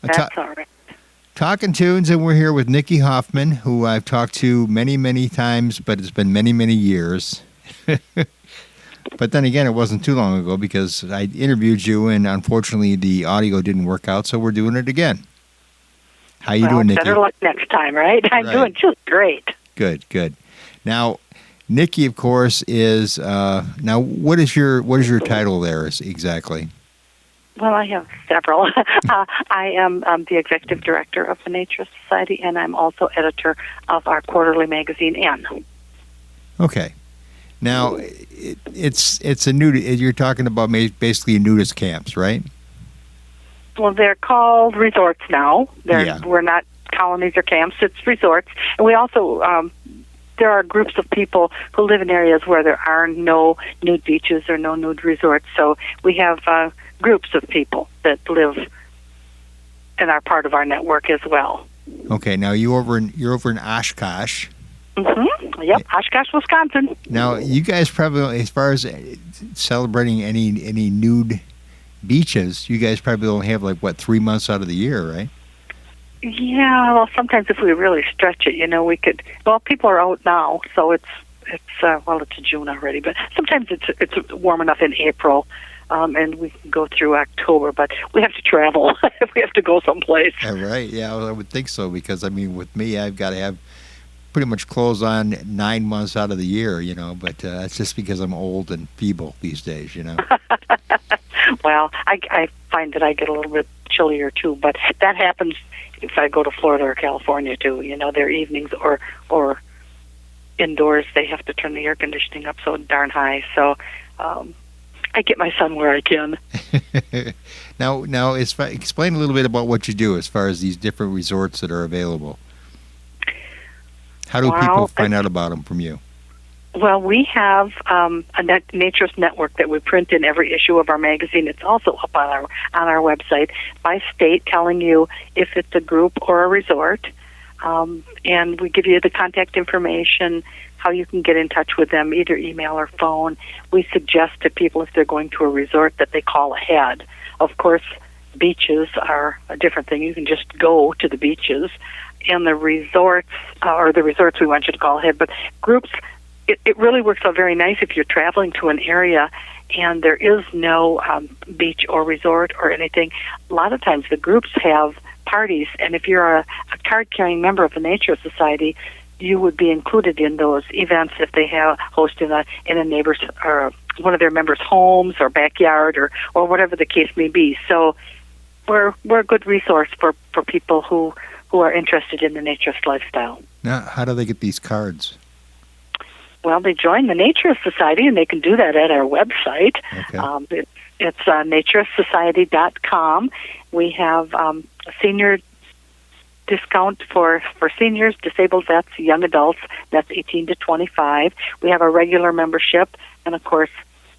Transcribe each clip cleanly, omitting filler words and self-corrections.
That's all right. Talking Tunes, and we're here with Niki Hoffman, who I've talked to many, many times, but it's been many, many years. But then again, it wasn't too long ago because I interviewed you, and unfortunately the audio didn't work out, so we're doing it again. How you doing, Niki? Better luck next time, right? I'm doing just great. Good. Now, Niki, of course, is now. What is your title there exactly? Well, I have several. I am the executive director of the Nature Society, and I'm also editor of our quarterly magazine, N. Okay. Now, it's a nude. You're talking about basically nudist camps, right? Well, they're called resorts now. We're not colonies or camps. It's resorts, and we also there are groups of people who live in areas where there are no nude beaches or no nude resorts. So we have groups of people that live and are part of our network as well. Okay. Now you're over in Oshkosh. Mm-hmm. Yep, Oshkosh, Wisconsin. Now, you guys probably, as far as celebrating any nude beaches, you guys probably only have 3 months out of the year, right? Yeah, well, sometimes if we really stretch it, we could. Well, people are out now, so it's June already, but sometimes it's warm enough in April, and we can go through October, but we have to travel if we have to go someplace. Right? Yeah, I would think so because with me, I've got to have pretty much clothes on 9 months out of the year, but that's just because I'm old and feeble these days, Well, I find that I get a little bit chillier too, but that happens if I go to Florida or California too. Their evenings or indoors, they have to turn the air conditioning up so darn high. So I get my sun where I can. Now, explain a little bit about what you do as far as these different resorts that are available. How do people find out about them from you? Well, we have a Nature's Network that we print in every issue of our magazine. It's also up on our website by state, telling you if it's a group or a resort, and we give you the contact information, how you can get in touch with them, either email or phone. We suggest to people if they're going to a resort that they call ahead. Of course, beaches are a different thing. You can just go to the beaches, and the resorts we want you to call ahead. But groups. It really works out very nice if you're traveling to an area and there is no beach or resort or anything. A lot of times the groups have parties, and if you're a card-carrying member of the Nature Society, you would be included in those events if they have host in a neighbor's or one of their members' homes or backyard or whatever the case may be. So we're a good resource for people who are interested in the naturist lifestyle. Now, how do they get these cards? Well, they join the Nature Society, and they can do that at our website. Okay. It's naturesociety.com. We have a senior discount for seniors, disabled vets, young adults. That's 18 to 25. We have a regular membership, and, of course,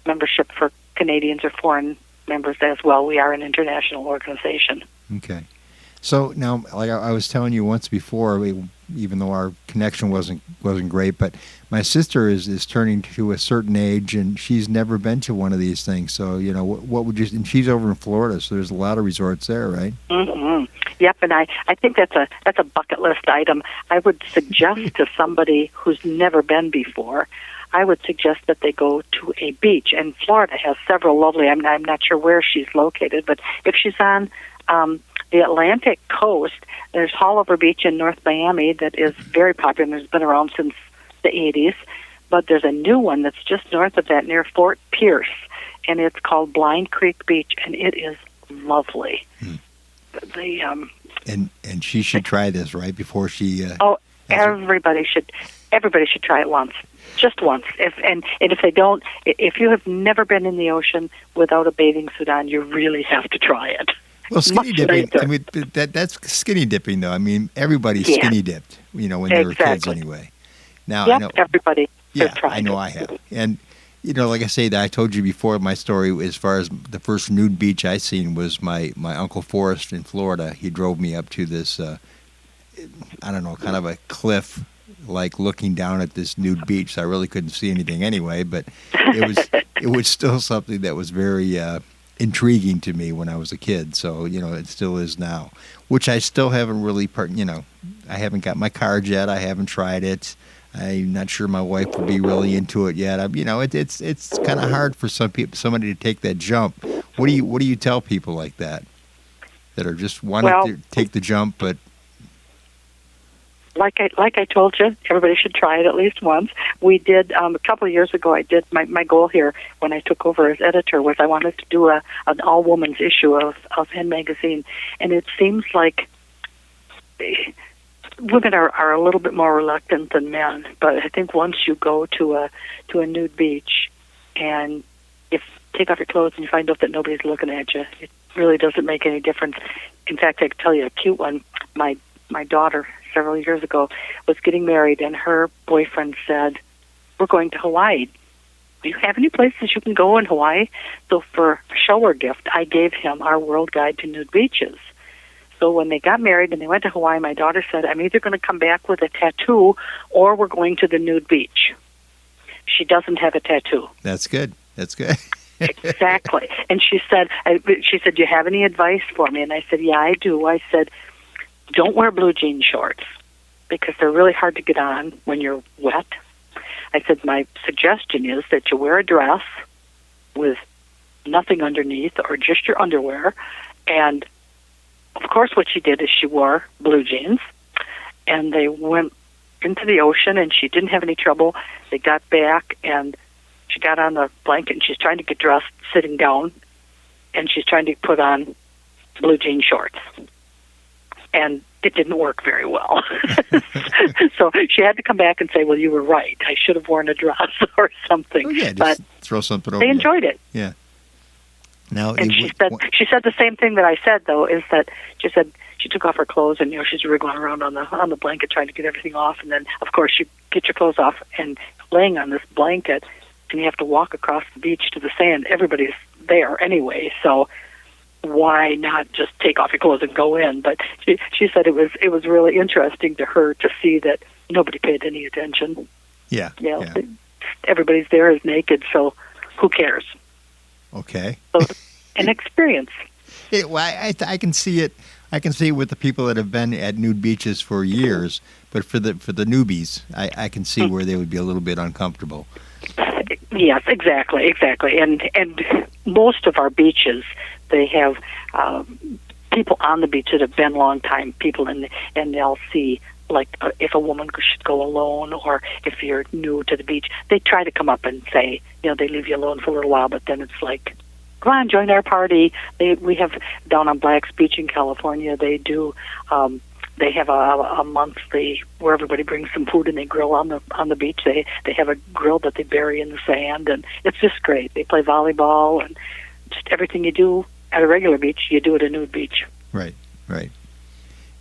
membership for Canadians or foreign members as well. We are an international organization. Okay. So now, like I was telling you once before, even though our connection wasn't great, but my sister is turning to a certain age, and she's never been to one of these things. So, what would you? And she's over in Florida, so there's a lot of resorts there, right? Mm-hmm. Yep, and I think that's a bucket list item. I would suggest to somebody who's never been before, I would suggest that they go to a beach. And Florida has several lovely. I'm not sure where she's located, but if she's on the Atlantic coast, there's Haulover Beach in North Miami that is very popular and has been around since the 80s. But there's a new one that's just north of that near Fort Pierce, and it's called Blind Creek Beach, and it is lovely. And she should try this right before she. Everybody should try it once, just once. If you have never been in the ocean without a bathing suit on, you really have to try it. Well, skinny dipping. I mean, that's skinny dipping, though. I mean, everybody's skinny dipped. When they were kids, anyway. Now, I know everybody. Yeah, I know I have, and like I say, that I told you before, my story as far as the first nude beach I seen was my Uncle Forrest in Florida. He drove me up to this, kind of a cliff, like looking down at this nude beach. So I really couldn't see anything anyway, but it was still something that was very. intriguing to me when I was a kid. So, it still is now, which I still haven't really I haven't got my card yet. I haven't tried it. I'm not sure my wife would be really into it yet. It's kind of hard for somebody to take that jump. What do you tell people like that are just wanting to take the jump, but like I told you, everybody should try it at least once. We did a couple of years ago. I did my goal here when I took over as editor was I wanted to do an all women's issue of Hen magazine, and it seems like women are a little bit more reluctant than men. But I think once you go to a nude beach and if take off your clothes and you find out that nobody's looking at you, it really doesn't make any difference. In fact, I can tell you a cute one. My daughter several years ago was getting married, and her boyfriend said, "We're going to Hawaii. Do you have any places you can go in Hawaii?" So for a shower gift, I gave him our World Guide to Nude Beaches. So when they got married and they went to Hawaii, my daughter said, "I'm either going to come back with a tattoo or we're going to the nude beach." She doesn't have a tattoo. That's good. That's good. Exactly. And she said, "Do you have any advice for me?" And I said, "Yeah, I do." I said, "Don't wear blue jean shorts because they're really hard to get on when you're wet." I said, "My suggestion is that you wear a dress with nothing underneath or just your underwear." And of course what she did is she wore blue jeans, and they went into the ocean, and she didn't have any trouble. They got back, and she got on the blanket, and she's trying to get dressed sitting down, and she's trying to put on blue jean shorts. And it didn't work very well. So she had to come back and say, "Well, you were right. I should have worn a dress or something." Oh, yeah, just but throw something over. They enjoyed it. Yeah. Now, and she said the same thing that I said, though, is that she said she took off her clothes and she's wriggling around on the blanket trying to get everything off, and then of course you get your clothes off and laying on this blanket, and you have to walk across the beach to the sand. Everybody's there anyway, so why not just take off your clothes and go in? But she said it was really interesting to her to see that nobody paid any attention. Yeah. Everybody's there is naked, so who cares? Okay. So, an experience. I can see it. I can see it with the people that have been at nude beaches for years, but for the newbies, I can see where they would be a little bit uncomfortable. Yes, exactly, and most of our beaches, they have people on the beach that have been long time people, and they'll see like if a woman should go alone or if you're new to the beach, they try to come up and say, they leave you alone for a little while, but then it's like, "Come on, join our party." We have down on Black's Beach in California, they do. They have a monthly where everybody brings some food and they grill on the beach. They have a grill that they bury in the sand, and it's just great. They play volleyball, and just everything you do at a regular beach, you do at a nude beach. Right.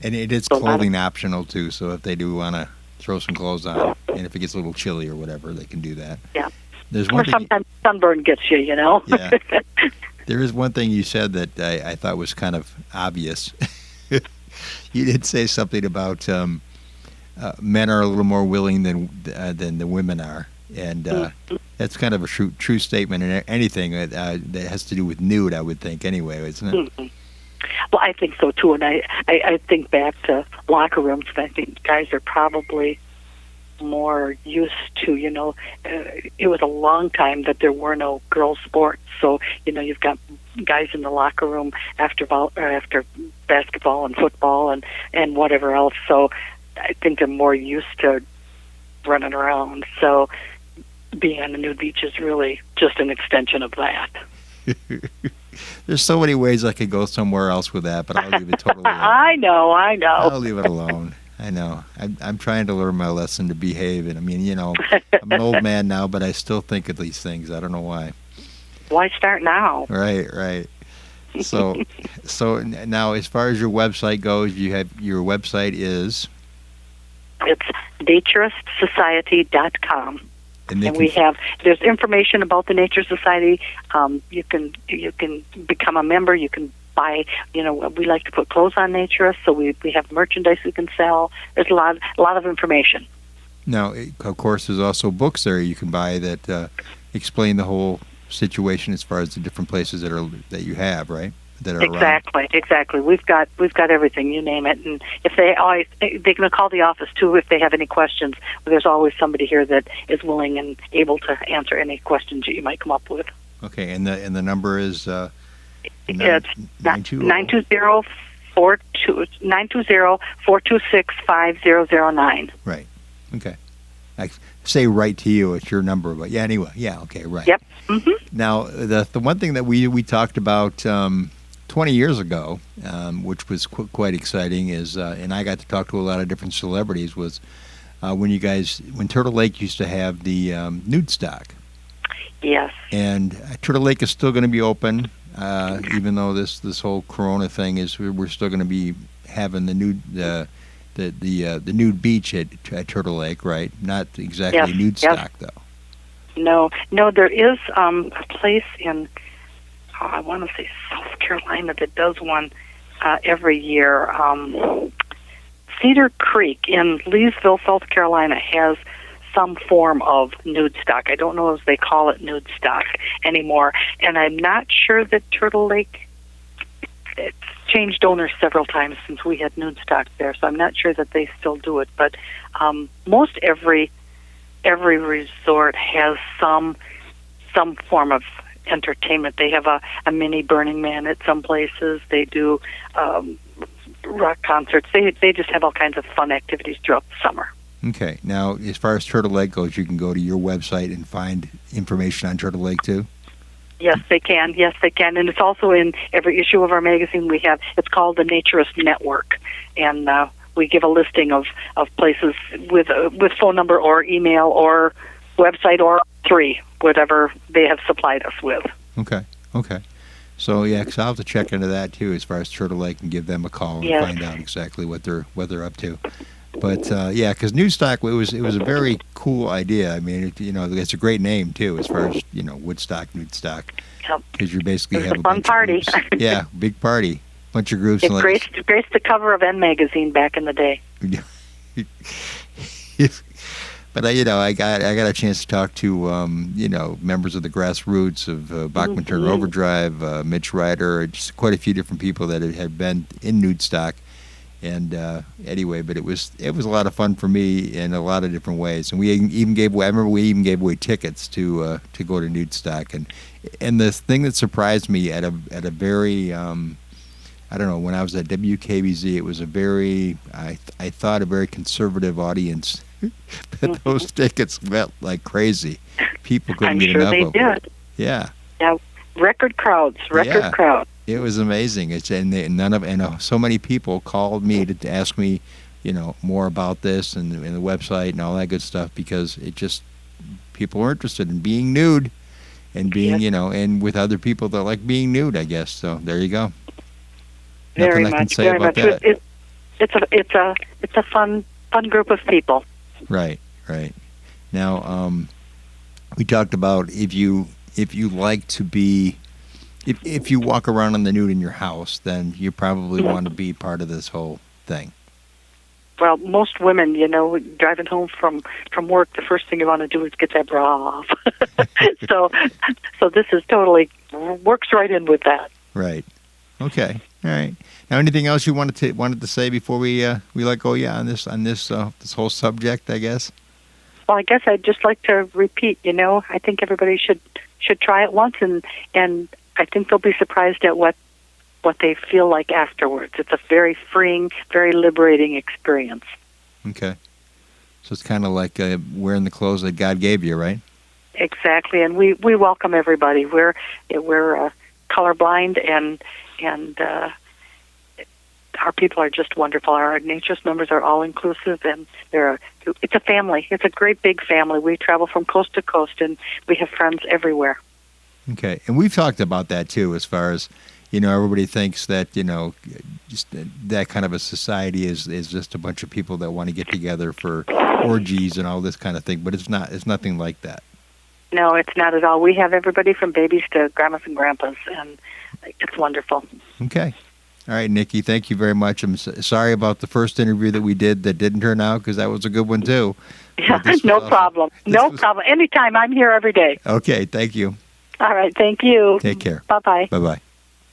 And it is clothing optional too. So if they do want to throw some clothes on, and if it gets a little chilly or whatever, they can do that. Yeah. Or sometimes sunburn gets you, Yeah. There is one thing you said that I thought was kind of obvious. You did say something about men are a little more willing than the women are, and that's kind of a true statement in anything that has to do with nude, I would think, anyway, isn't it? Mm-hmm. Well, I think so too, and I think back to locker rooms, and I think guys are probably more used to, it was a long time that there were no girls' sports, so you've got guys in the locker room after basketball and football and whatever else. So I think they're more used to running around. So being on the nude beach is really just an extension of that. There's so many ways I could go somewhere else with that, but I'll leave it totally alone. I know. I'll leave it alone. I know. I'm trying to learn my lesson to behave, and I mean, I'm an old man now, but I still think of these things. I don't know why. Why start now? Right. So now, as far as your website goes, your website is? It's naturistsociety.com. And there's information about the Nature Society. You can become a member. You can buy, we like to put clothes on Naturist, so we have merchandise we can sell. There's a lot of information. Now, of course, there's also books there you can buy that explain the whole situation as far as the different places that you have, right? That are Exactly. We've got everything, you name it. And if they can call the office too if they have any questions. There's always somebody here that is willing and able to answer any questions that you might come up with. Okay, and the number is it's 920-426-5009. Right. Okay. I say right to you, it's your number, but yeah. Anyway, yeah. Okay. Right. Yep. Mm-hmm. Now the one thing that we talked about 20 years ago, which was quite exciting, is and I got to talk to a lot of different celebrities, was when Turtle Lake used to have the nude stock. Yes. And Turtle Lake is still going to be open, even though this whole Corona thing is. We're still going to be having the nude the nude beach at Turtle Lake, right? Not exactly nude stock though. No. There is a place in I want to say South Carolina that does one every year. Cedar Creek in Leesville, South Carolina has some form of nude stock. I don't know if they call it nude stock anymore, and I'm not sure that Turtle Lake, it's changed owners several times since we had nude stock there, so I'm not sure that they still do it, but most every resort has some form of entertainment. They have a mini Burning Man at some places. They do rock concerts. They just have all kinds of fun activities throughout the summer. Okay. Now, as far as Turtle Lake goes, you can go to your website and find information on Turtle Lake, too? Yes, they can. And it's also in every issue of our magazine we have. It's called the Naturist Network. And we give a listing of places with phone number or email or website or three, whatever they have supplied us with. Okay. So, yeah, because I'll have to check into that, too, as far as Turtle Lake, and give them a call and find out exactly what they're up to. But yeah, because nude stock, it was a very cool idea. I mean, it's a great name too, as far as Woodstock, nude stock. Yep. Because you basically have a fun party. Yeah, big party, bunch of groups. It graced the cover of N magazine back in the day. But I got a chance to talk to members of the grassroots of Bachman Turner Overdrive, Mitch Ryder, just quite a few different people that had been in nude stock. And anyway, but it was a lot of fun for me in a lot of different ways. And we even gave away tickets to go to nude stock. And the thing that surprised me at a very I don't know, when I was at WKBZ, it was a very I thought a very conservative audience. But those tickets went like crazy. People couldn't get enough of them. I'm sure they did. Yeah. Yeah. Record crowds. It was amazing. So many people called me to ask me, more about this and the website and all that good stuff, because people were interested in being nude and being, and with other people that like being nude, I guess. So there you go. Very Nothing I can much. say Very about much. that. It's a fun group of people. Right. Now, we talked about if you like to be. If you walk around in the nude in your house, then you probably want to be part of this whole thing. Well, most women, driving home from work, the first thing you want to do is get that bra off. So this is totally works right in with that. Right. Okay. All right. Now, anything else you wanted to say before we let go? Yeah, on this this whole subject, I guess. Well, I guess I'd just like to repeat. I think everybody should try it once, and I think they'll be surprised at what they feel like afterwards. It's a very freeing, very liberating experience. Okay. So it's kind of like wearing the clothes that God gave you, right? Exactly, and we welcome everybody. We're colorblind, and our people are just wonderful. Our Naturist members are all inclusive, and it's a family. It's a great big family. We travel from coast to coast, and we have friends everywhere. Okay, and we've talked about that too, as far as everybody thinks that just that kind of a society is just a bunch of people that want to get together for orgies and all this kind of thing, but it's not. It's nothing like that. No, it's not at all. We have everybody from babies to grandmas and grandpas, and it's wonderful. Okay. All right, Niki, thank you very much. I'm sorry about the first interview that we did that didn't turn out, because that was a good one too. Yeah, no problem. No problem. Anytime. I'm here every day. Okay, thank you. All right. Thank you. Take care. Bye-bye. Bye-bye.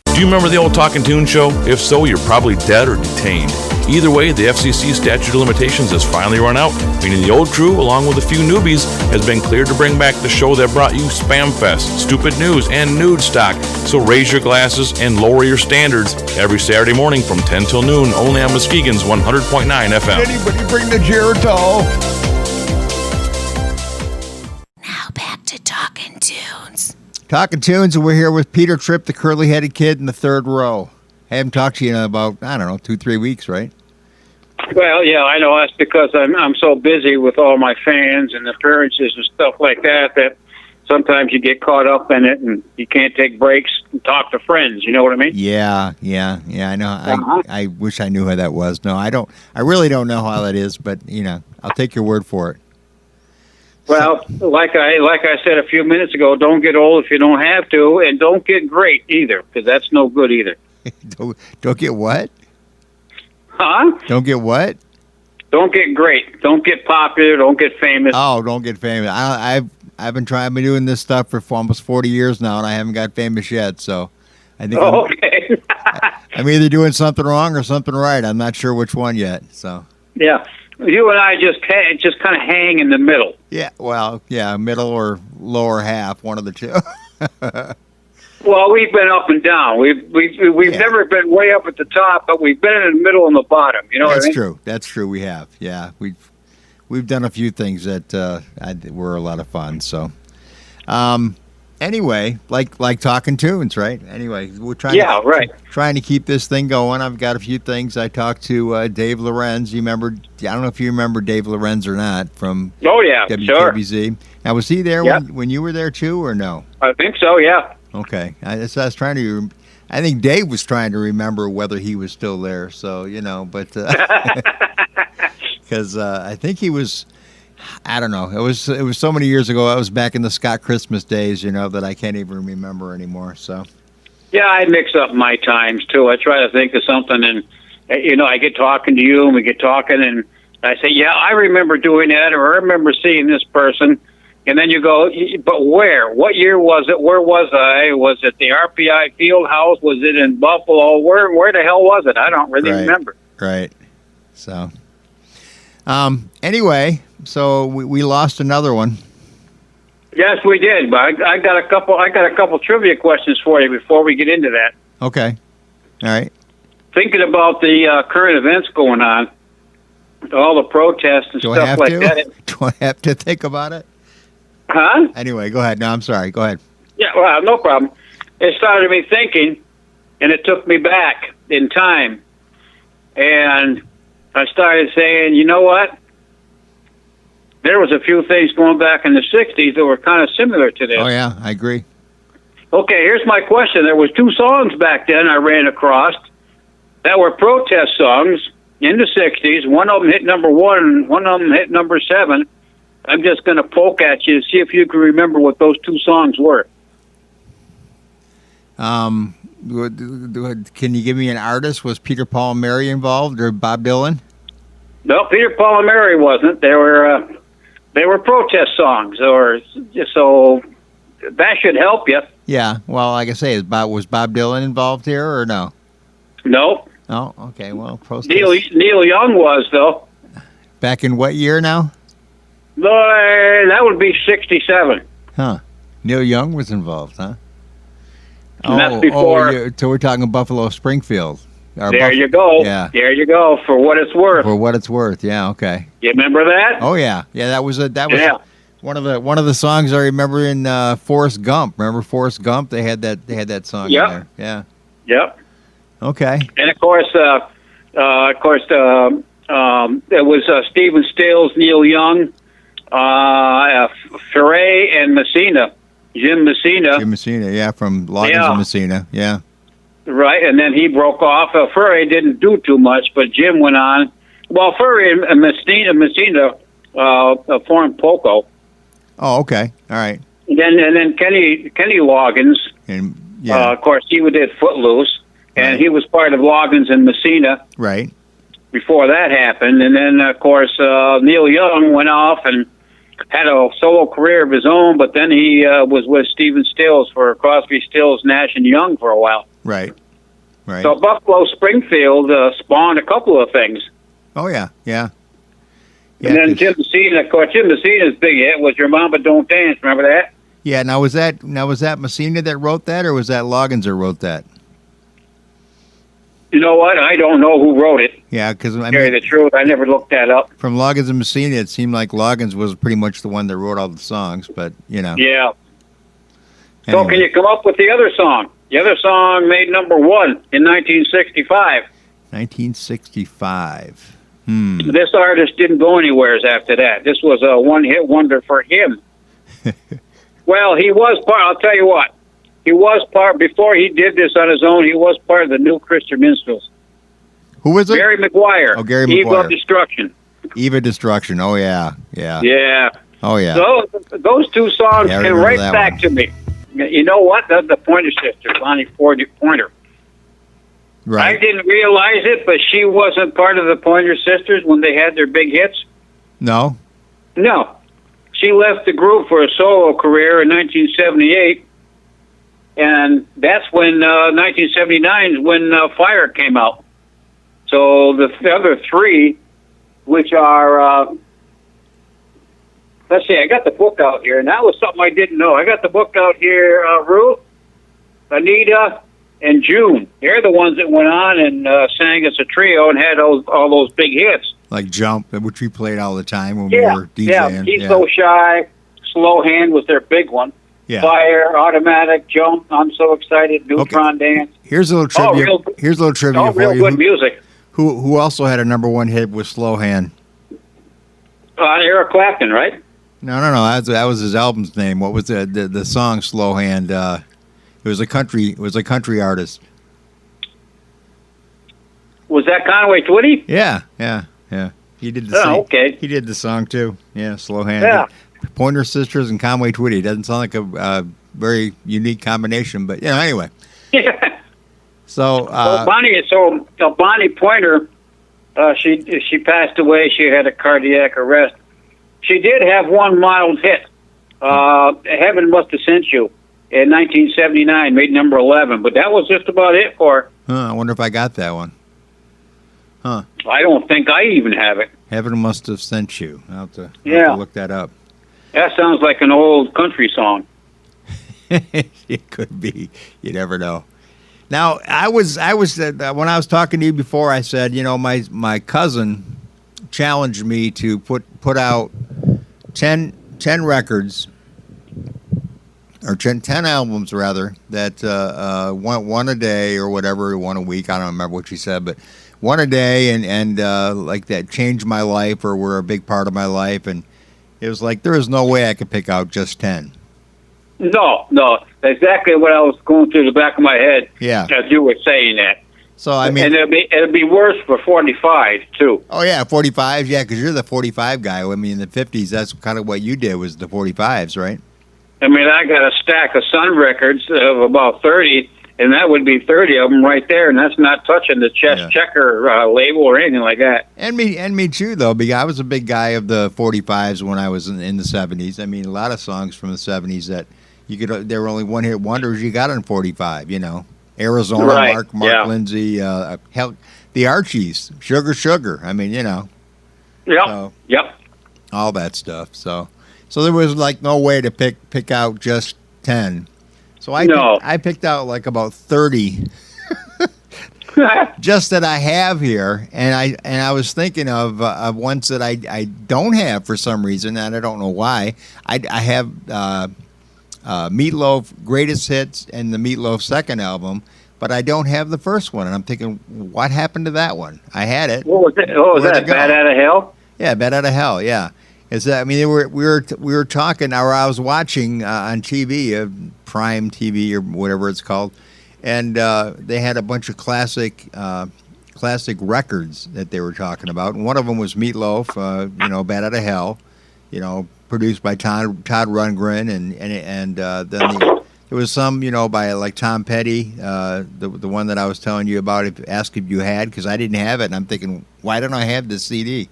Do you remember the old Talkin' Tune show? If so, you're probably dead or detained. Either way, the FCC statute of limitations has finally run out, meaning the old crew, along with a few newbies, has been cleared to bring back the show that brought you Spam Fest, Stupid News, and Nude Stock. So raise your glasses and lower your standards every Saturday morning from 10 till noon, only on Muskegon's 100.9 FM. Anybody bring the Geritol? Now back to Talkin' Tunes. Talking Tunes, and we're here with Peter Tripp, the curly-headed kid in the third row. I haven't talked to you in about, 2-3 weeks, right? Well, yeah, I know. That's because I'm so busy with all my fans and appearances and stuff like that sometimes you get caught up in it and you can't take breaks and talk to friends. You know what I mean? Yeah, I know. Uh-huh. I wish I knew how that was. No, I don't. I really don't know how that is, but, I'll take your word for it. Well, like I said a few minutes ago, don't get old if you don't have to, and don't get great either, because that's no good either. Don't get what? Huh? Don't get what? Don't get great. Don't get popular. Don't get famous. Oh, don't get famous. I've been doing this stuff for almost 40 years now, and I haven't got famous yet. So, I think okay. I'm either doing something wrong or something right. I'm not sure which one yet. So. Yeah, you and I just kind of hang in the middle. Yeah. Well, yeah, middle or lower half, one of the two. Well, we've been up and down. We've never been way up at the top, but we've been in the middle and the bottom. You know what I mean? True. That's true. We have. Yeah, we've done a few things that were a lot of fun. So, anyway, like Talking Tunes, right? Anyway, we're trying. Yeah, right. Trying to keep this thing going. I've got a few things. I talked to Dave Lorenz. You remember? I don't know if you remember Dave Lorenz or not from. Oh yeah, WKBZ. sure. Now, was he there when you were there too, or no? I think so. Yeah. Okay, I was trying to. I think Dave was trying to remember whether he was still there. So but because I think he was. I don't know. It was so many years ago. I was back in the Scott Christmas days, that I can't even remember anymore. So. Yeah, I mix up my times too. I try to think of something, and I get talking to you, and we get talking, and I say, "Yeah, I remember doing that, or I remember seeing this person." And then you go, but where? What year was it? Where was I? Was it the RPI Field House? Was it in Buffalo? Where the hell was it? I don't really remember. Right. So, anyway, so we lost another one. Yes, we did. But I got a couple trivia questions for you before we get into that. Okay. All right. Thinking about the current events going on, all the protests and stuff like that. Do I have to think about it? Huh? Anyway, go ahead. No, I'm sorry. Go ahead. Yeah, well, no problem. It started me thinking, and it took me back in time. And I started saying, you know what? There was a few things going back in the 60s that were kind of similar to this. Oh, yeah, I agree. Okay, here's my question. There was 2 songs back then I ran across that were protest songs in the 60s. One of them hit number 1, and one of them hit number 7. I'm just going to poke at you to see if you can remember what those 2 songs were. Can you give me an artist? Was Peter, Paul, and Mary involved, or Bob Dylan? No, Peter, Paul, and Mary wasn't. They were protest songs, so that should help you. Yeah. Well, like I say, was Bob Dylan involved here, or no? No. Oh, okay. Well, protest. Neil Young was, though. Back in what year now? That would be 67. Huh. Neil Young was involved, huh? And that's before. So we're talking Buffalo Springfield. There you go. Yeah. There you go. For what it's worth. For what it's worth. Yeah. Okay. You remember that? Oh yeah. Yeah. That was yeah. one of the songs I remember in Forrest Gump. Remember Forrest Gump? They had that song in there. Yeah. Yep. Okay. And of course, it was Stephen Stills, Neil Young, Ferre, and Messina. Jim Messina, yeah, from Loggins and Messina, yeah. Right, and then he broke off. Ferre didn't do too much, but Jim went on. Well, Ferre and Messina formed Poco. Oh, okay, all right. And then Kenny Loggins, and of course, he did Footloose, and he was part of Loggins and Messina. Right. Before that happened, and then of course Neil Young went off and had a solo career of his own, but then he was with Stephen Stills for Crosby, Stills, Nash and Young for a while. Right. So Buffalo Springfield spawned a couple of things. Oh yeah. And then Jim Messina, of course, Jim Messina's big hit was Your Mama Don't Dance. Remember that? Yeah. Now was that Messina that wrote that, or was that Loggins that wrote that? You know what? I don't know who wrote it. Yeah, because To tell you the truth, I never looked that up. From Loggins and Messina, it seemed like Loggins was pretty much the one that wrote all the songs, but Yeah. Anyway. So can you come up with the other song? The other song made number 1 in 1965. 1965. This artist didn't go anywhere after that. This was a one-hit wonder for him. Well, he was part. I'll tell you what. He was part, before he did this on his own, he was part of the New Christian Minstrels. Who was it? Gary McGuire. Oh, Gary Eve McGuire. of Destruction. Eve of Destruction. Oh, yeah. Yeah. Oh, yeah. So those two songs Yeah, I came remember right that back one. to me. You know what? The Pointer Sisters, Bonnie Pointer. Right. I didn't realize it, but she wasn't part of the Pointer Sisters when they had their big hits. No? No. She left the group for a solo career in 1978, and that's when 1979 is when Fire came out. So the other three, which are, let's see, I got the book out here, and that was something I didn't know. I got the book out here, Ruth, Anita, and June. They're the ones that went on and sang as a trio and had all those big hits. Like Jump, which we played all the time when we Yeah, were DJing. He's So Shy, Slow Hand was their big one. Yeah. Fire, Automatic, Jump, I'm So Excited, Neutron Dance. Here's a little trivia. Here's a little trivia All for real you. good music. Who also had a number 1 hit with Slow Hand? Eric Clapton, right? No. That was his album's name. What was the song Slow Hand? It was a country artist. Was that Conway Twitty? Yeah. He did the okay. He did the song too. Yeah, Slow Hand. Yeah. Pointer Sisters and Conway Twitty. Doesn't sound like a very unique combination, but anyway. Yeah. So Bonnie Pointer, she passed away. She had a cardiac arrest. She did have one mild hit. Heaven Must Have Sent You in 1979, made number 11, but that was just about it for her. I wonder if I got that one. Huh. I don't think I even have it. Heaven Must Have Sent You. I'll have to look that up. That sounds like an old country song. It could be. You never know. Now, I was when I was talking to you before, I said, my cousin challenged me to put out 10 records, or 10 albums rather, that one a day or whatever, one a week. I don't remember what she said, but one a day, and like that changed my life or were a big part of my life. And it was like there was no way I could pick out just 10. No, exactly what I was going through the back of my head. Yeah, as you were saying that. So I mean, and it'll be worse for 45 too. Oh yeah, 45. Yeah, because you're the 45 guy. I mean, in the 50s, that's kind of what you did was the 45s, right? I mean, I got a stack of Sun records of about 30, and that would be 30 of them right there, and that's not touching the chess checker label or anything like that. And me too, though, because I was a big guy of the 45s when I was in the 70s. I mean, a lot of songs from the 70s that there were only one-hit wonders you got on 45, Arizona, right. Mark Lindsay, hell, the Archies, Sugar. I mean, Yep. So, yep. all that stuff. So there was like no way to pick out just 10. So I picked out like about 30 just that I have here, and I was thinking of ones that I don't have for some reason, and I don't know why. I have Meatloaf Greatest Hits and the Meatloaf second album, but I don't have the first one, and I'm thinking, what happened to that one? I had it. What was it? Was that Bad Out of Hell? Yeah, Bad Out of Hell. Yeah. I mean, we were talking, or I was watching on TV, Prime TV or whatever it's called, and they had a bunch of classic records that they were talking about. And one of them was Meatloaf, Bad Out of Hell, produced by Todd Rundgren, and then there was some, by like Tom Petty, the one that I was telling you about. Ask if you had, because I didn't have it, and I'm thinking, why don't I have this CD?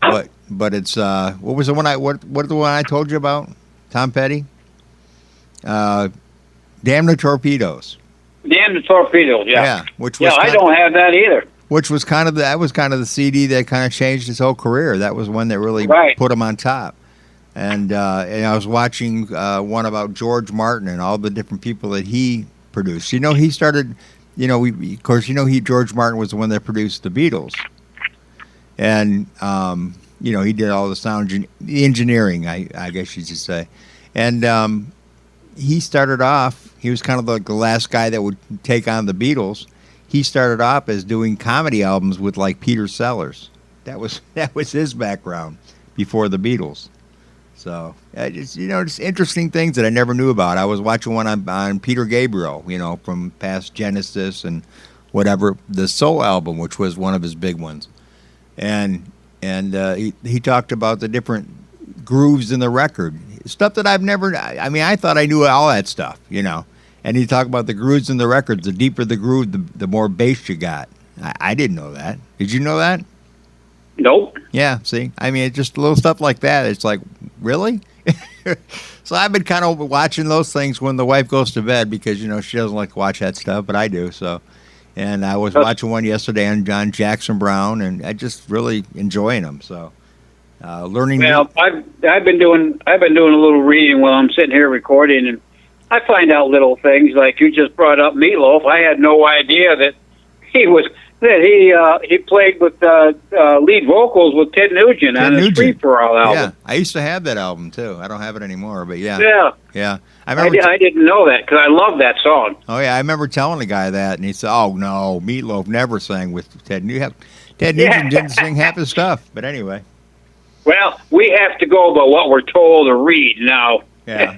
but it's what was the one what the one I told you about? Tom Petty. Damn the Torpedoes. Damn the Torpedoes. Yeah. Yeah. Which was I don't have that either. Which was kind of the CD that kind of changed his whole career. That was one that really put him on top. And I was watching one about George Martin and all the different people that he produced. He started. George Martin was the one that produced the Beatles, and he did all the sound, the engineering, I guess you should say, and he started off. He was kind of like the last guy that would take on the Beatles. He started off as doing comedy albums with like Peter Sellers. That was his background before the Beatles. So just interesting things that I never knew about. I was watching one on Peter Gabriel, from past Genesis and whatever, the Soul album, which was one of his big ones, and he talked about the different grooves in the record, stuff that I've never. I mean, I thought I knew all that stuff, And he talked about the grooves in the records. The deeper the groove, the more bass you got. I didn't know that. Did you know that? Nope. Yeah, see? I mean, it's just little stuff like that. It's like, really? So I've been kind of watching those things when the wife goes to bed because, she doesn't like to watch that stuff, but I do. So, and I was watching one yesterday on John Jackson Brown, and I just really enjoying them. So, learning. Well, I've been doing a little reading while I'm sitting here recording, and I find out little things like you just brought up Meatloaf. I had no idea that he played with lead vocals with Ted Nugent on his Free For All album. Yeah, I used to have that album too. I don't have it anymore, but yeah. Yeah. I didn't know that because I love that song. Oh yeah, I remember telling the guy that, and he said, "Oh no, Meatloaf never sang with Ted Nugent. Ted Nugent didn't sing half his stuff." But anyway. Well, we have to go by what we're told or read now. Yeah.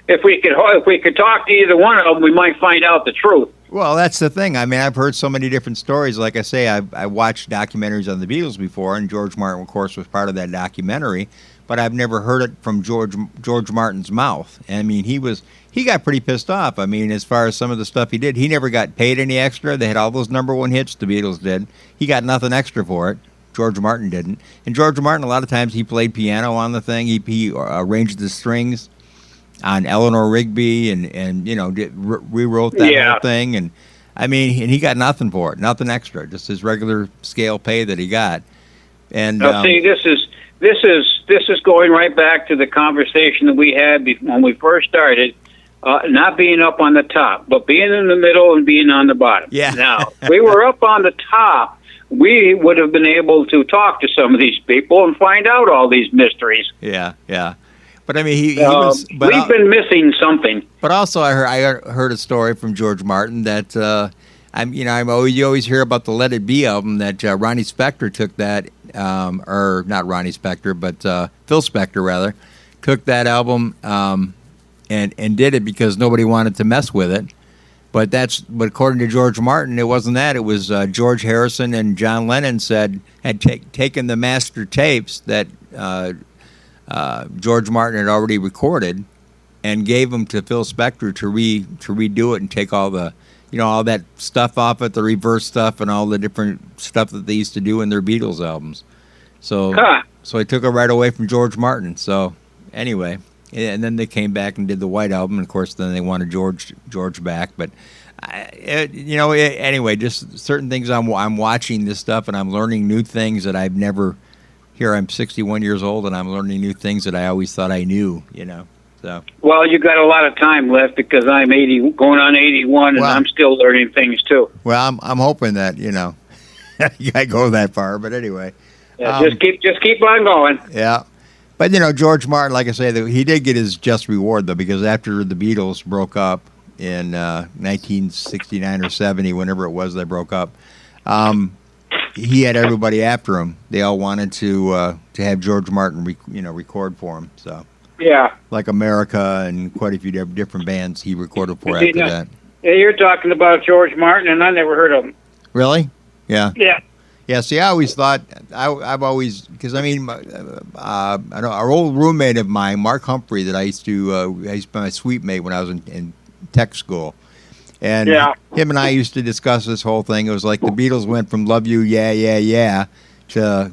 If we could talk to either one of them, we might find out the truth. Well, that's the thing. I mean, I've heard so many different stories. Like I say, I watched documentaries on the Beatles before, and George Martin, of course, was part of that documentary. But I've never heard it from George Martin's mouth. I mean, he got pretty pissed off. I mean, as far as some of the stuff he did, he never got paid any extra. They had all those #1 hits, the Beatles did. He got nothing extra for it. George Martin didn't. And George Martin, a lot of times, he played piano on the thing. He arranged the strings on Eleanor Rigby and rewrote that whole thing. And I mean, and he got nothing for it, nothing extra, just his regular scale pay that he got. And see, this is going right back to the conversation that we had when we first started. Not being up on the top, but being in the middle and being on the bottom. Yeah. Now, if we were up on the top, we would have been able to talk to some of these people and find out all these mysteries. Yeah. But I mean, he was. But we've been missing something. But also, I heard a story from George Martin that you always hear about the Let It Be album that Ronnie Spector took that, or not Ronnie Spector, but Phil Spector rather, took that album and did it because nobody wanted to mess with it. But according to George Martin, it wasn't that. It was George Harrison and John Lennon had taken the master tapes that George Martin had already recorded and gave them to Phil Spector to redo it and take all the all that stuff off it, the reverse stuff and all the different stuff that they used to do in their Beatles albums. So I took it right away from George Martin. So anyway, and then they came back and did the White Album, and of course then they wanted George back. But anyway, just certain things I'm watching this stuff and I'm learning new things that I've never. Here I'm 61 years old and I'm learning new things that I always thought I knew. So. Well, you got a lot of time left because I'm 80, going on 81, and I'm still learning things too. Well, I'm hoping that I go that far, but anyway. Yeah, just keep on going. Yeah. But, George Martin, like I say, he did get his just reward, though, because after the Beatles broke up in 1969 or 70, whenever it was they broke up, he had everybody after him. They all wanted to have George Martin, record for him. So yeah, like America and quite a few different bands he recorded for after that. Yeah, you're talking about George Martin, and I never heard of him. Really? Yeah. Yeah. Yeah, see, I always thought, I've always, because I mean, I know our old roommate of mine, Mark Humphrey, that I used to be my suite mate when I was in tech school. And him and I used to discuss this whole thing. It was like the Beatles went from Love You, Yeah, Yeah, Yeah to,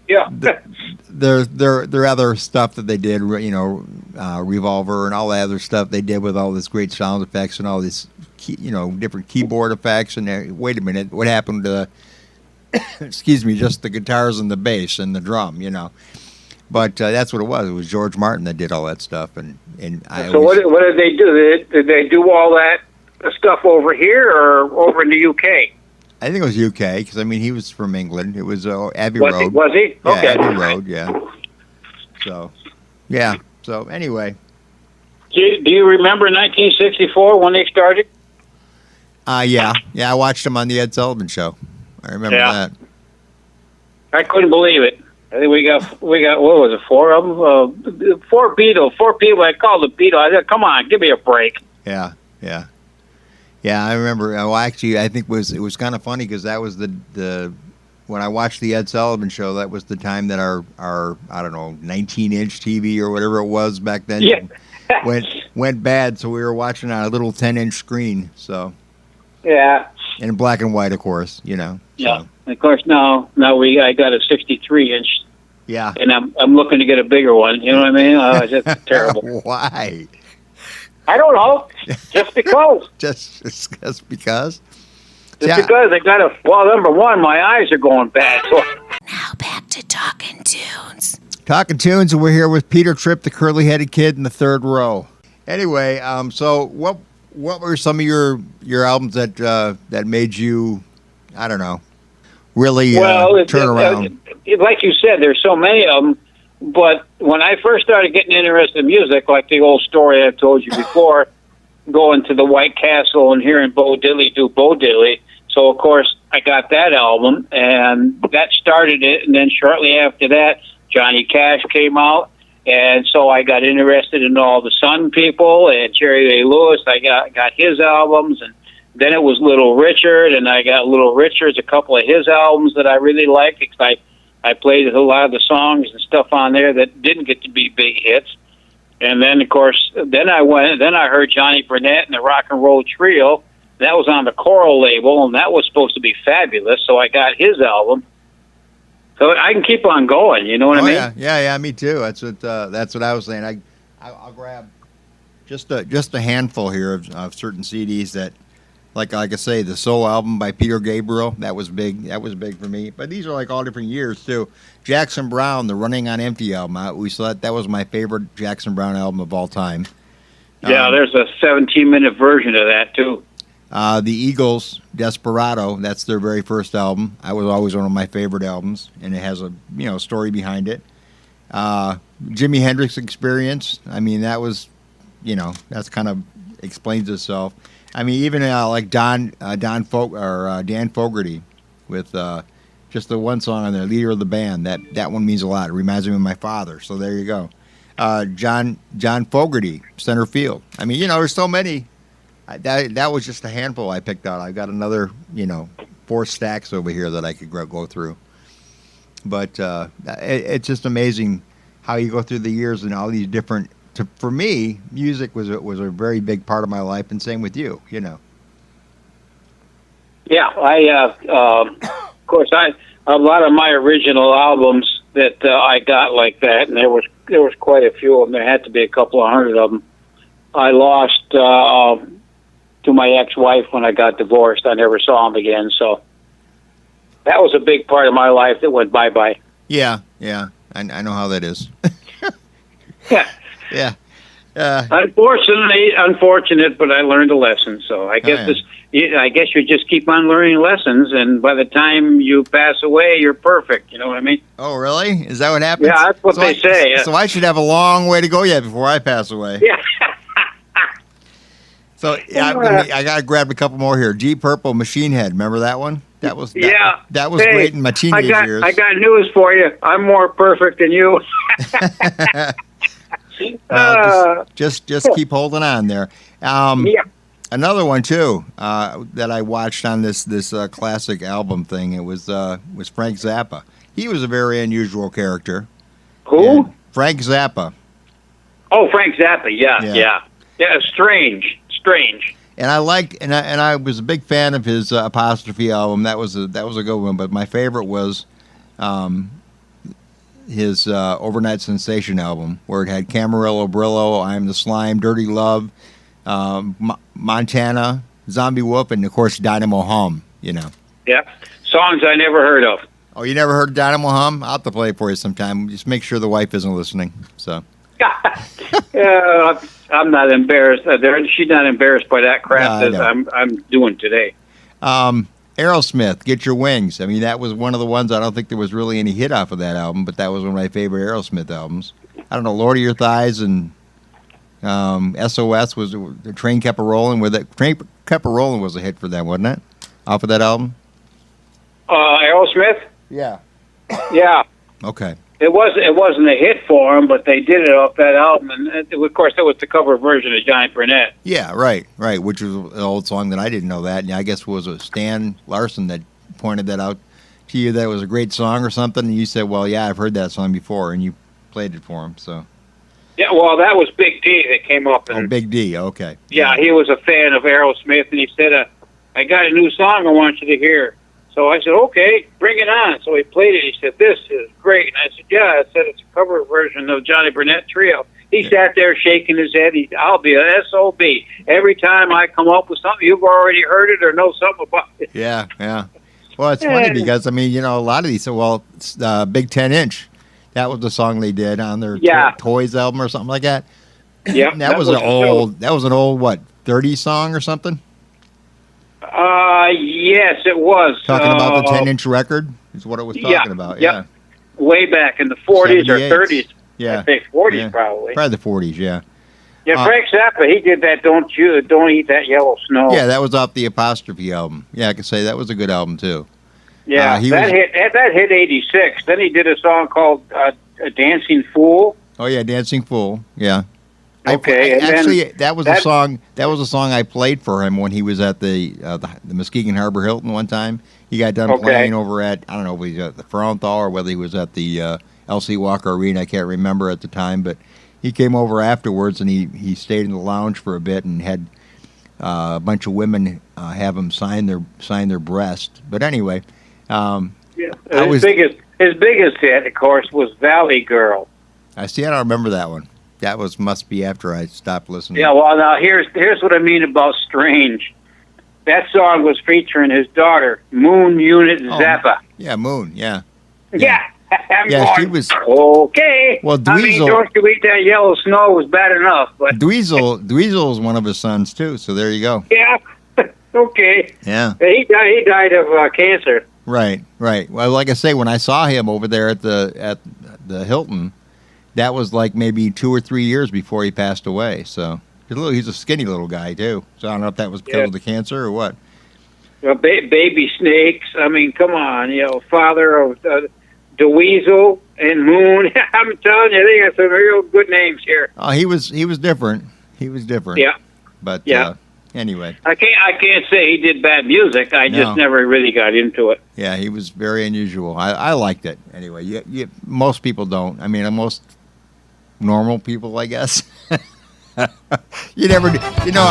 Yeah. Their other stuff that they did, Revolver and all that other stuff they did with all this great sound effects and all this, different keyboard effects. And wait a minute, what happened to, excuse me, just the guitars and the bass and the drum, But that's what it was. It was George Martin that did all that stuff. And so what did they do? Did they do all that stuff over here or over in the UK? I think it was UK because he was from England. It was Abbey Road. Was he? Yeah, Okay. Abbey Road. Yeah. So, yeah. So anyway. Do you remember 1964 when they started? Yeah. I watched them on the Ed Sullivan Show. I remember that. I couldn't believe it. I think we got what was it, 4 of them? 4 people. I called the Beatles. I said, "Come on, give me a break." Yeah. I remember. Well, actually, I think it was kind of funny because that was the when I watched the Ed Sullivan Show. That was the time that our I don't know 19-inch TV or whatever it was back then went bad. So we were watching on a little 10-inch screen. So yeah, in black and white, of course. Yeah. So. Of course, now I got a 63-inch. Yeah. And I'm looking to get a bigger one. You know what I mean? It's just terrible. Why? I don't know. Just because. just because. Because I got number one, my eyes are going bad. So. Now back to Talking Tunes. Talking Tunes, and we're here with Peter Tripp, the curly-headed kid in the third row. Anyway, so what were some of your albums that made you, I don't know, really turn around? Like you said, there's so many of them. But when I first started getting interested in music, like the old story I've told you before, going to the White Castle and hearing Bo Diddley do Bo Diddley. So, of course, I got that album, and that started it. And then shortly after that, Johnny Cash came out. And so I got interested in all the Sun people and Jerry Lee Lewis. I got his albums. And then it was Little Richard, and I got Little Richard's, a couple of his albums that I really liked because I played a lot of the songs and stuff on there that didn't get to be big hits. And then, of course, then I heard Johnny Burnette and the Rock and Roll Trio. That was on the Coral label, and that was supposed to be fabulous, so I got his album. So I can keep on going, you know what I mean? Yeah, me too. That's what I was saying. I'll grab just a handful here of certain CDs that, like I say, the Soul album by Peter Gabriel, that was big. That was big for me. But these are like all different years too. Jackson Browne, the Running on Empty album, we saw that was my favorite Jackson Browne album of all time. Yeah, there's a 17-minute version of that too. The Eagles Desperado, that's their very first album. That was always one of my favorite albums, and it has a story behind it. Jimi Hendrix Experience, that was, that's kind of explains itself. Even like Dan Fogerty with just the one song on there, Leader of the Band. That one means a lot. It reminds me of my father. So there you go. John Fogerty, Center Field. There's so many. That was just a handful I picked out. I've got another, 4 stacks over here that I could go through. But it's just amazing how you go through the years and all these different. For me, music was a very big part of my life, and same with you. Yeah, of course, a lot of my original albums that I got like that, and there was quite a few of them. There had to be a couple of hundred of them. I lost to my ex-wife when I got divorced. I never saw him again, so that was a big part of my life that went bye-bye. Yeah, I know how that is. Yeah. Yeah. Unfortunate, but I learned a lesson. So I guess I guess you just keep on learning lessons, and by the time you pass away, you're perfect. You know what I mean? Oh, really? Is that what happens? Yeah, that's what they say. So I should have a long way to go yet before I pass away. Yeah. So I got to grab a couple more here. Deep Purple, Machine Head. Remember that one? That was great in my teenage years. I got news for you. I'm more perfect than you. Just keep holding on there. Another one too that I watched on this classic album thing. It was Frank Zappa. He was a very unusual character. Who? And Frank Zappa. Oh, Frank Zappa. Yeah. Strange. And I liked, and I was a big fan of his Apostrophe album. That was a good one. But my favorite was his Overnight Sensation album, where it had Camarillo Brillo, I'm the Slime, Dirty Love, Montana, Zombie Whoop, and of course Dynamo Hum. You know. Yeah, songs I never heard of. Oh, you never heard Dynamo Hum? I'll have to play it for you sometime. Just make sure the wife isn't listening. So. I'm not embarrassed. She's not embarrassed by that crap that I'm doing today. Aerosmith, Get Your Wings. I mean, that was one of the ones. I don't think there was really any hit off of that album, but that was one of my favorite Aerosmith albums. I don't know, Lord of Your Thighs and SOS was the Train Kept a Rolling. With it, Train Kept a Rolling was a hit for them, wasn't it? Off of that album. Aerosmith. Yeah. Yeah. Okay. It wasn't a hit for them, but they did it off that album, and of course that was the cover version of Johnny Burnette. Yeah, right, which was an old song that I didn't know that, and I guess it was Stan Larson that pointed that out to you, that it was a great song or something, and you said, well, yeah, I've heard that song before, and you played it for him, so. Yeah, well, that was Big D that came up. And, Big D, okay. Yeah, he was a fan of Aerosmith, and he said, I got a new song I want you to hear. So I said, okay, bring it on. So he played it. He said, this is great. And I said, yeah. I said, it's a cover version of Johnny Burnette Trio. He sat there shaking his head. I'll be a SOB. Every time I come up with something, you've already heard it or know something about it. Yeah. Well, it's funny because, I mean, you know, a lot of these, Big 10 Inch, that was the song they did on their Toys album or something like that. Yeah. that was an old, what, 30s song or something? Yes, it was. Talking about the 10-inch record is what it was talking about. Yeah. Way back in the 40s or 30s. Yeah. I think 40s probably. Probably the 40s, yeah. Yeah, Frank Zappa, he did that Don't Eat That Yellow Snow. Yeah, that was off the Apostrophe album. Yeah, I can say that was a good album too. Yeah, that hit 86. Then he did a song called A Dancing Fool. Oh yeah, Dancing Fool. Yeah. Okay, that was a song. That was a song I played for him when he was at the Muskegon Harbor Hilton one time. He got done playing over at, I don't know if he was at the Frauenthal or whether he was at the L.C. Walker Arena. I can't remember at the time, but he came over afterwards and he stayed in the lounge for a bit and had a bunch of women have him sign their breast. But anyway, his biggest hit, of course, was Valley Girl. I don't remember that one. That must be after I stopped listening. Yeah, well, now here's what I mean about strange. That song was featuring his daughter, Moon Unit Zappa. Yeah, Moon. Yeah. Yeah. She was okay. Well, Dweezil. I mean, Don't You Eat That Yellow Snow was bad enough, but Dweezil is one of his sons too. So there you go. Yeah. Okay. Yeah. He died of cancer. Right. Well, like I say, when I saw him over there at the Hilton, that was like maybe 2 or 3 years before he passed away. So he's a skinny little guy too. So I don't know if that was because of the cancer or what. Well, Baby Snakes. I mean, come on, father of Dweezil and Moon. I'm telling you, they got some real good names here. Oh, he was different. Yeah. But anyway, I can't say he did bad music. I just never really got into it. Yeah, he was very unusual. I liked it anyway. Most people don't. I mean, most normal people, I guess. I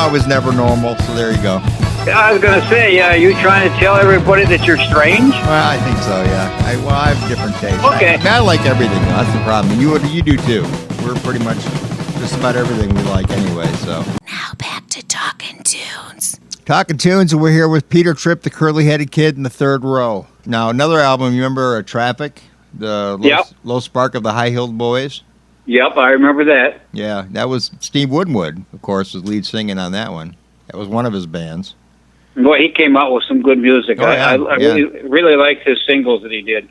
was never normal, so there you go. I was going to say, are you trying to tell everybody that you're strange? Well, I think so, yeah. I have different tastes. Okay. I like everything. That's the problem. You do too. We're pretty much just about everything we like anyway, so. Now back to Talking Tunes. Talking Tunes, and we're here with Peter Tripp, the curly-headed kid in the third row. Now, another album, you remember Traffic? The Low Spark of the High-Heeled Boys? Yep, I remember that. Yeah, that was Steve Winwood, of course, was lead singing on that one. That was one of his bands. Boy, he came out with some good music. I really liked his singles that he did.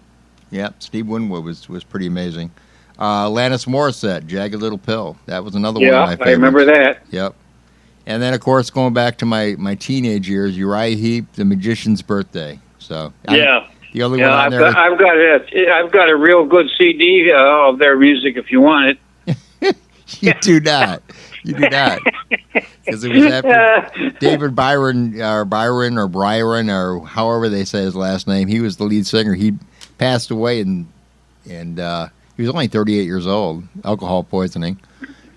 Yeah, Steve Winwood was pretty amazing. Alanis Morissette, Jagged Little Pill. That was another one of my favorites. I remember that. Yep. And then, of course, going back to my teenage years, Uriah Heep, The Magician's Birthday. So the only one on there. I've got a real good CD of their music if you want it. You do not. Because it was after David Byron or however they say his last name. He was the lead singer. He passed away and he was only 38 years old, alcohol poisoning.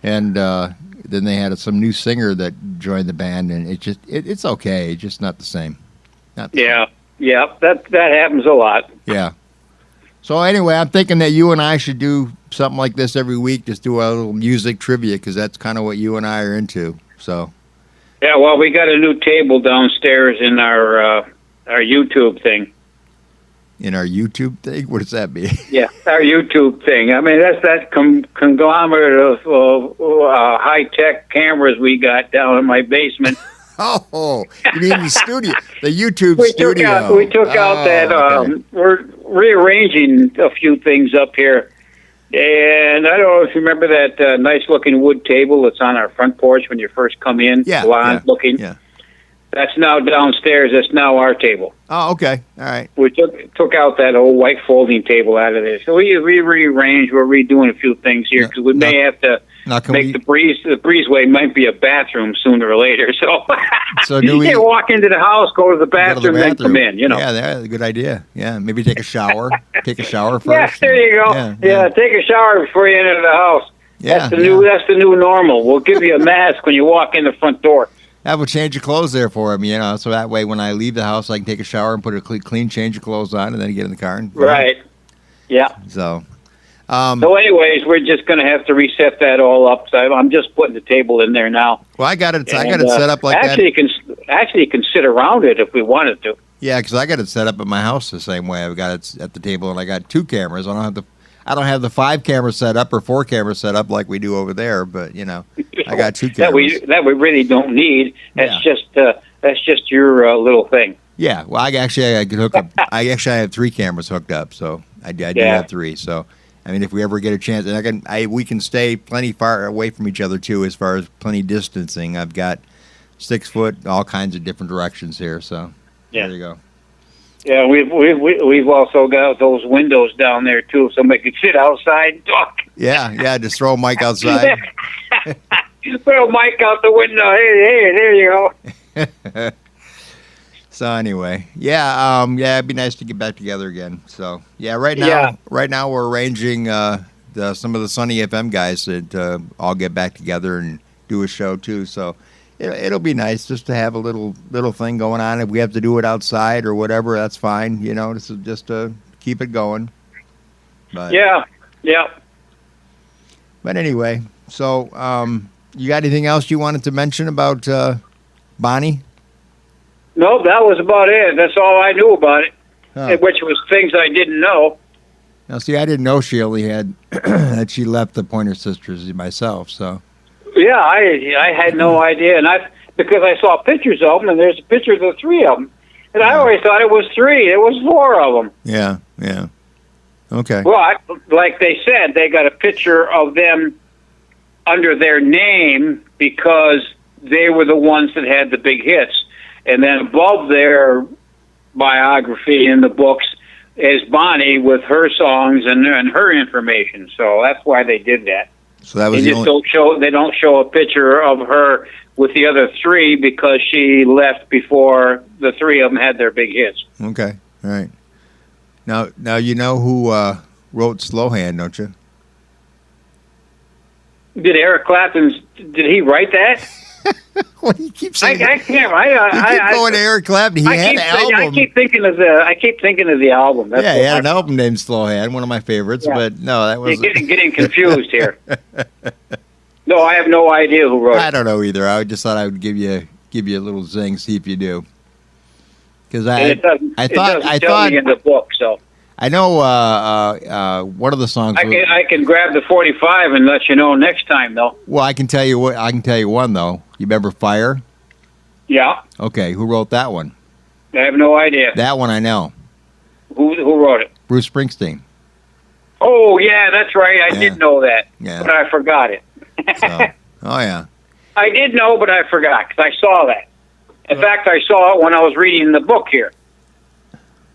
And then they had some new singer that joined the band, and it's okay. It's just not the same. Yeah, that happens a lot. Yeah. So anyway, I'm thinking that you and I should do something like this every week. Just do a little music trivia because that's kind of what you and I are into. So. Yeah, well, we got a new table downstairs in our YouTube thing. In our YouTube thing? What does that mean? Yeah, our YouTube thing. I mean, that's that conglomerate of high-tech cameras we got down in my basement. Oh, you mean the studio, the YouTube studio. We took out that, okay. We're rearranging a few things up here. And I don't know if you remember that nice-looking wood table that's on our front porch when you first come in. Yeah, blonde-looking. Yeah. That's now downstairs. That's now our table. Oh, okay. All right. We took out that old white folding table out of there. So we rearranged. We're redoing a few things here because we may have to make the breezeway might be a bathroom sooner or later. So, do you we can't walk into the house, go to the bathroom, then come in. You know. Yeah, that's a good idea. Yeah, maybe take a shower. Take a shower first. Yeah, there you go. Yeah, take a shower before you enter the house. Yeah, that's the new normal. We'll give you a mask when you walk in the front door. I will change of clothes there for him, so that way when I leave the house, I can take a shower and put a clean change of clothes on, and then get in the car. And, right. Yeah. So. So, anyways, we're just going to have to reset that all up. So I'm just putting the table in there now. Well, I got it set up like that. Actually, you can sit around it if we wanted to. Yeah, because I got it set up at my house the same way. I've got it at the table, and I got 2 cameras. I don't have the 5 cameras set up or 4 cameras set up like we do over there, but I got 2 cameras that we really don't need. That's just your little thing. Yeah, well, I could hook up. I have 3 cameras hooked up, so I do have 3. So I mean, if we ever get a chance, and we can stay plenty far away from each other too, as far as plenty distancing. I've got 6 foot, all kinds of different directions here. So there you go. Yeah, we've also got those windows down there too. Somebody could sit outside and talk. Yeah, just throw a mic outside. Throw a mic out the window. Hey, there you go. So anyway, it'd be nice to get back together again. So right now we're arranging some of the Sunny FM guys to all get back together and do a show too. So. It'll be nice just to have a little thing going on. If we have to do it outside or whatever, that's fine. This is just to keep it going. But, yeah. But anyway, so you got anything else you wanted to mention about Bonnie? No, that was about it. That's all I knew about it, which was things I didn't know. Now, see, I didn't know she only had that she left the Pointer Sisters myself. So. Yeah, I had no idea, and because I saw pictures of them, and there's a picture of the 3 of them, and I always thought it was 3. It was 4 of them. Yeah. Okay. Well, like they said, they got a picture of them under their name because they were the ones that had the big hits, and then above their biography in the books is Bonnie with her songs and her information. So that's why they did that. So that was they don't show a picture of her with the other 3 because she left before the 3 of them had their big hits. Okay, all right. Now you know who wrote Slow Hand, don't you? Did Eric Clapton? Did he write that? What do you keep saying? I can't. You keep going to Eric Clapton. He had an album. I keep thinking of the album. That's he had an album named Slow Hand, one of my favorites. Yeah. But no, that was getting confused here. No, I have no idea who wrote it. I don't know either. I just thought I would give you a little zing, see if you do. Because I thought in the book. So I know one of the songs. I can grab the 45 and let you know next time, though. Well, I can tell you one though. You remember Fire? Yeah. Okay, who wrote that one? I have no idea. That one I know. Who wrote it? Bruce Springsteen. Oh yeah, that's right. I did know that, but I forgot it. Oh yeah. I did know, but I forgot because I saw that. In fact, I saw it when I was reading the book here.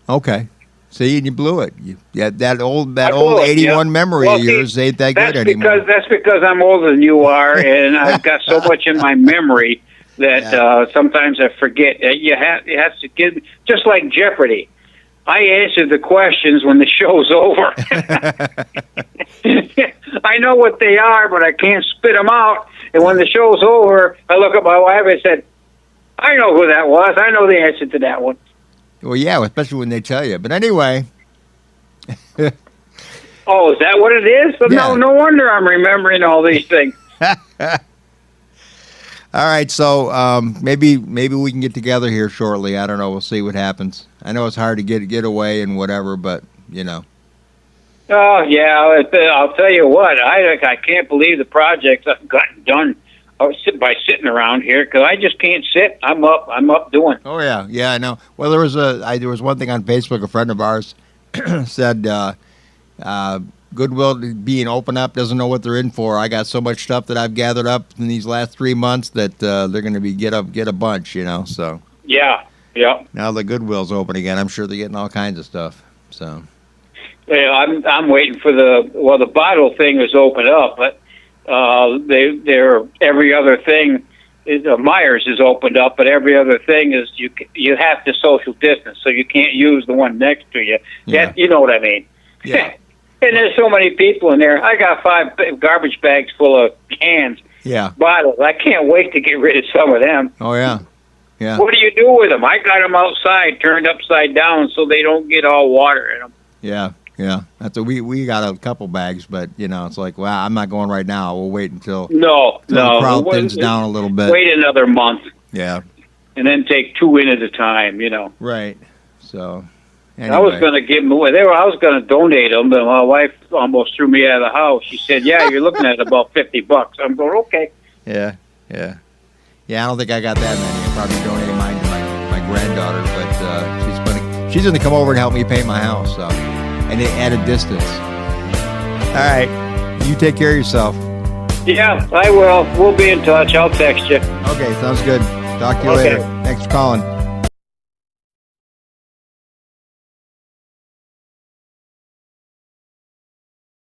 Okay. See, and you blew it. That old 81 memory of yours ain't that good anymore. That's because I'm older than you are, and I've got so much in my memory that sometimes I forget. You have to give, just like Jeopardy. I answer the questions when the show's over. I know what they are, but I can't spit them out. And when the show's over, I look at my wife and said, I know who that was. I know the answer to that one. Well, yeah, especially when they tell you. But anyway, Oh, is that what it is? So Yeah. no wonder I'm remembering all these things. All right, so maybe we can get together here shortly. I don't know. We'll see what happens. I know it's hard to get away and whatever, but you know. Oh yeah, I'll tell you what. I can't believe the projects I've gotten done by sitting around here because I just can't sit. I'm up doing. Oh yeah, I know. Well, there was one thing on Facebook. A friend of ours said Goodwill being open up doesn't know what they're in for. I got so much stuff that I've gathered up in these last 3 months that they're going to get a bunch, you know. So Yeah. now the Goodwill's open again. I'm sure they're getting all kinds of stuff. So Yeah, I'm waiting for the bottle thing is open up, but they're every other thing is Myers is opened up, but every other thing is you have to social distance, so you can't use the one next to you. Yeah. You know what I mean? Yeah. And there's so many people in there. I got 5 garbage bags full of cans, Yeah. bottles. I can't wait to get rid of some of them. Oh yeah. Yeah. What do you do with them? I got them outside, turned upside down, so they don't get all water in them. Yeah. That's we got a couple bags, but you know it's like, wow, I'm not going right now. We'll wait until No. the crowd thins down a little bit. Wait another month. Yeah. And then take 2 in at a time, you know. Right. So. Anyway. I was going to give them away. I was going to donate them, but my wife almost threw me out of the house. She said, "Yeah, you're looking at about $50." I'm going, "Okay." Yeah. I don't think I got that many. I probably donated mine to my granddaughter, but she's gonna come over and help me paint my house. So, and at a distance. All right. You take care of yourself. Yeah, I will. We'll be in touch. I'll text you. Okay. Sounds good. Talk to you Okay. later. Thanks for calling.